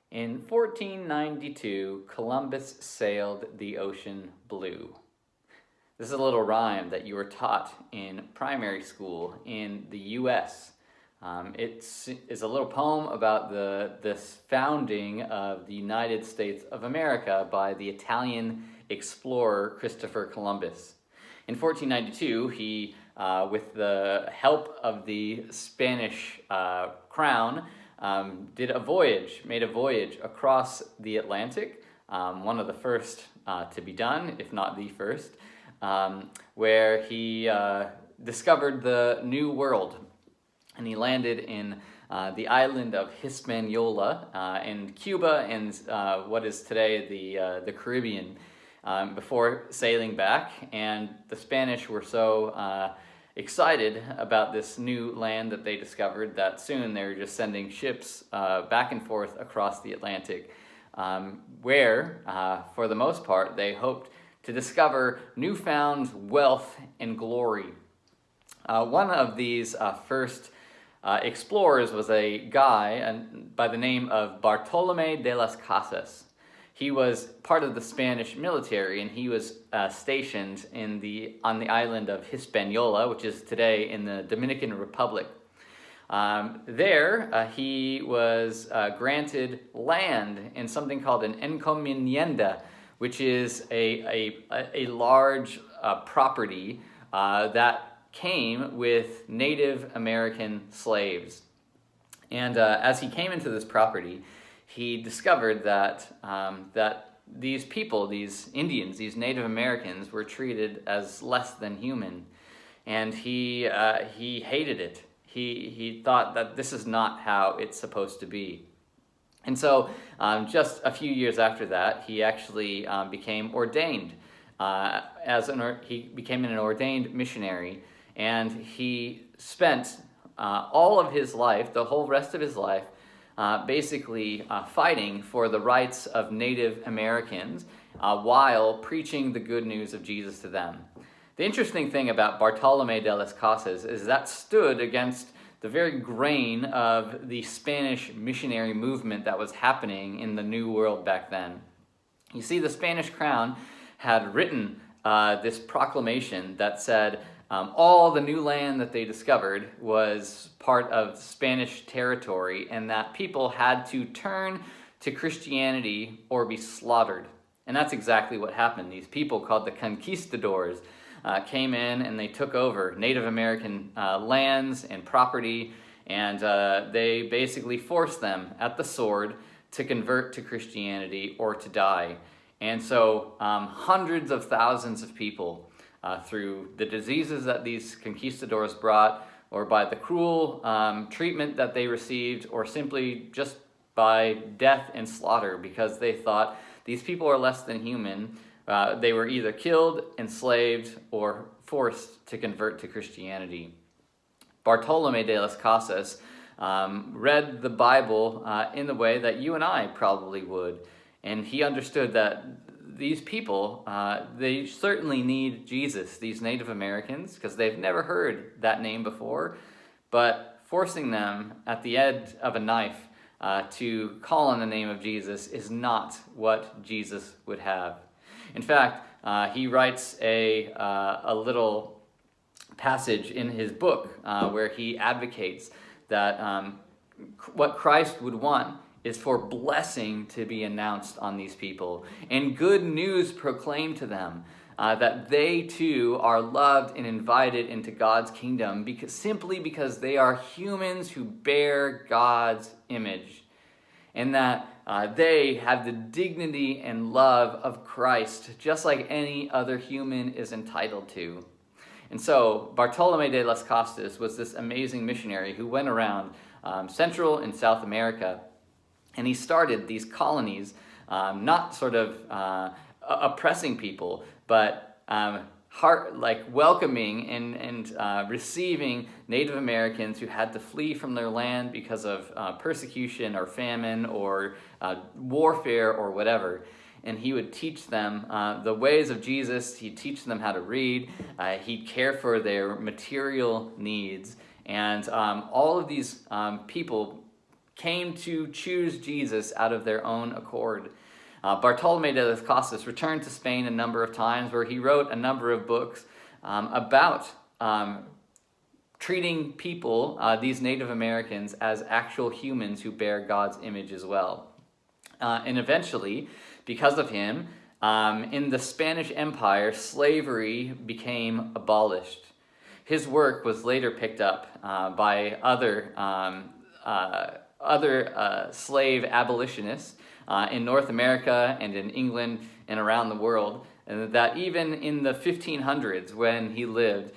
In 1492, Columbus sailed the ocean blue. This is a little rhyme that you were taught in primary school in the U.S. It is a little poem about this founding of the United States of America by the Italian explorer Christopher Columbus. In 1492, he, with the help of the Spanish crown, made a voyage across the Atlantic, one of the first to be done, if not the first, where he discovered the New World. And he landed in the island of Hispaniola in Cuba and what is today the Caribbean before sailing back. And the Spanish were so excited about this new land that they discovered that soon they were just sending ships back and forth across the Atlantic, where, for the most part, they hoped to discover newfound wealth and glory. One of these first explorers was a guy by the name of Bartolome de las Casas. He was part of the Spanish military, and he was stationed on the island of Hispaniola, which is today in the Dominican Republic. There, he was granted land in something called an encomienda, which is a large property that came with Native American slaves. And as he came into this property, he discovered that these people, these Indians, these Native Americans, were treated as less than human, and he hated it. He thought that this is not how it's supposed to be. And so just a few years after that, he actually became ordained he became an ordained missionary, and he spent all of his life, the whole rest of his life, basically fighting for the rights of Native Americans while preaching the good news of Jesus to them. The interesting thing about Bartolome de las Casas is that stood against the very grain of the Spanish missionary movement that was happening in the New World back then. You see, the Spanish crown had written this proclamation that said all the new land that they discovered was part of Spanish territory, and that people had to turn to Christianity or be slaughtered. And that's exactly what happened. These people, called the conquistadors, came in and they took over Native American lands and property, and they basically forced them at the sword to convert to Christianity or to die. And so hundreds of thousands of people, through the diseases that these conquistadors brought, or by the cruel treatment that they received, or simply just by death and slaughter, because they thought these people are less than human, they were either killed, enslaved, or forced to convert to Christianity. Bartolome de las Casas read the Bible in the way that you and I probably would, and he understood that these people, they certainly need Jesus, these Native Americans, because they've never heard that name before, but forcing them at the edge of a knife to call on the name of Jesus is not what Jesus would have. In fact, he writes a little passage in his book where he advocates that what Christ would want is for blessing to be announced on these people and good news proclaimed to them, that they too are loved and invited into God's kingdom simply because they are humans who bear God's image, and that they have the dignity and love of Christ just like any other human is entitled to. And so Bartolome de las Casas was this amazing missionary who went around Central and South America, and he started these colonies, not sort of oppressing people, but welcoming and receiving Native Americans who had to flee from their land because of persecution or famine or warfare or whatever. And he would teach them the ways of Jesus. He'd teach them how to read. He'd care for their material needs. And all of these people came to choose Jesus out of their own accord. Bartolome de las Casas returned to Spain a number of times, where he wrote a number of books about treating people, these Native Americans, as actual humans who bear God's image as well. And eventually, because of him, in the Spanish Empire, slavery became abolished. His work was later picked up by other slave abolitionists in North America and in England and around the world, and that even in the 1500s when he lived,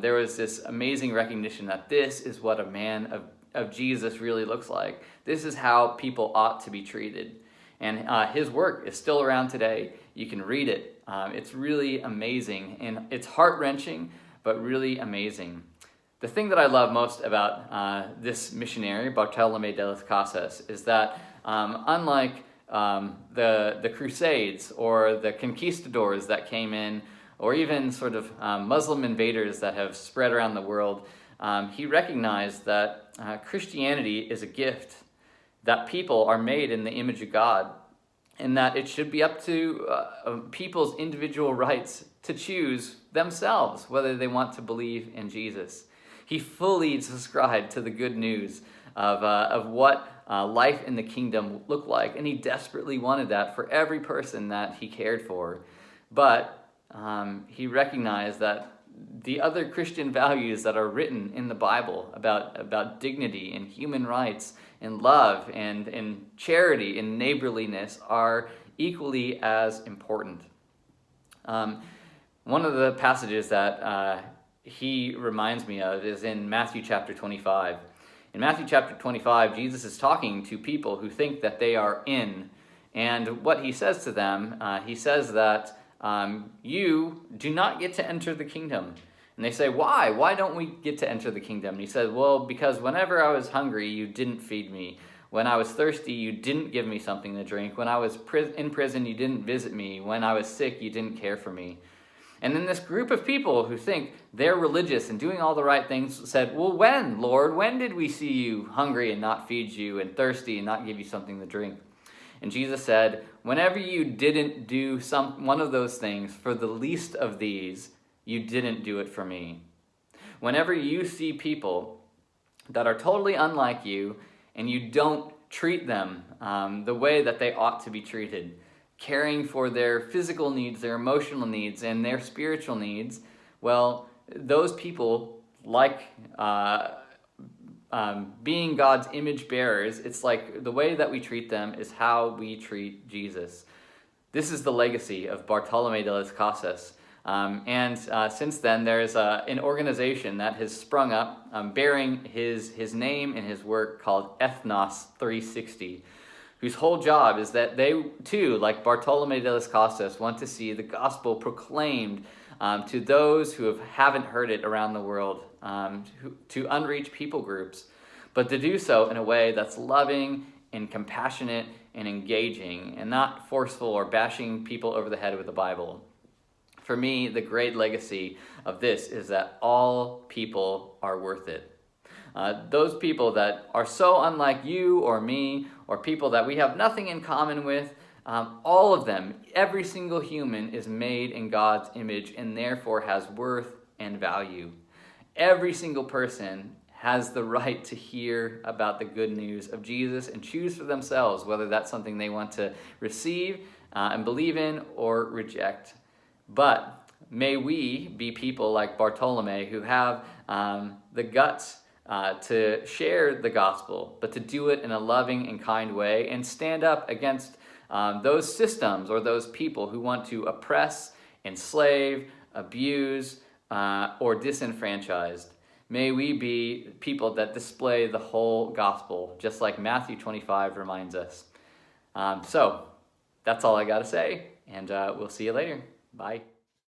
there was this amazing recognition that this is what a man of Jesus really looks like. This is how people ought to be treated. And his work is still around today. You can read it. It's really amazing, and it's heart-wrenching, but really amazing. The thing that I love most about this missionary, Bartolome de las Casas, is that unlike the Crusades or the conquistadors that came in, or even sort of Muslim invaders that have spread around the world, he recognized that Christianity is a gift, that people are made in the image of God, and that it should be up to people's individual rights to choose themselves whether they want to believe in Jesus. He fully subscribed to the good news of what life in the kingdom looked like, and he desperately wanted that for every person that he cared for. But he recognized that the other Christian values that are written in the Bible about dignity and human rights and love and charity and neighborliness are equally as important. One of the passages that he reminds me of is in Matthew chapter 25. In Matthew chapter 25, Jesus is talking to people who think that they are in. And what he says to them, he says that you do not get to enter the kingdom. And they say, why? Why don't we get to enter the kingdom? And he says, well, because whenever I was hungry, you didn't feed me. When I was thirsty, you didn't give me something to drink. When I was in prison, you didn't visit me. When I was sick, you didn't care for me. And then this group of people who think they're religious and doing all the right things said, well, when, Lord? When did we see you hungry and not feed you, and thirsty and not give you something to drink? And Jesus said, whenever you didn't do one of those things for the least of these, you didn't do it for me. Whenever you see people that are totally unlike you and you don't treat them the way that they ought to be treated, caring for their physical needs, their emotional needs, and their spiritual needs, well, those people, like being God's image bearers, it's like the way that we treat them is how we treat Jesus. This is the legacy of Bartolome de las Casas. Since then, there's an organization that has sprung up bearing his name and his work called Ethnos 360, whose whole job is that they, too, like Bartolome de las Casas, want to see the gospel proclaimed to those who haven't heard it around the world, to unreached people groups, but to do so in a way that's loving and compassionate and engaging, and not forceful or bashing people over the head with the Bible. For me, the great legacy of this is that all people are worth it. Those people that are so unlike you or me, or people that we have nothing in common with, all of them, every single human is made in God's image and therefore has worth and value. Every single person has the right to hear about the good news of Jesus and choose for themselves whether that's something they want to receive and believe in or reject. But may we be people like Bartolome who have the guts to share the gospel, but to do it in a loving and kind way and stand up against those systems or those people who want to oppress, enslave, abuse, or disenfranchise. May we be people that display the whole gospel, just like Matthew 25 reminds us. So that's all I got to say, and we'll see you later. Bye.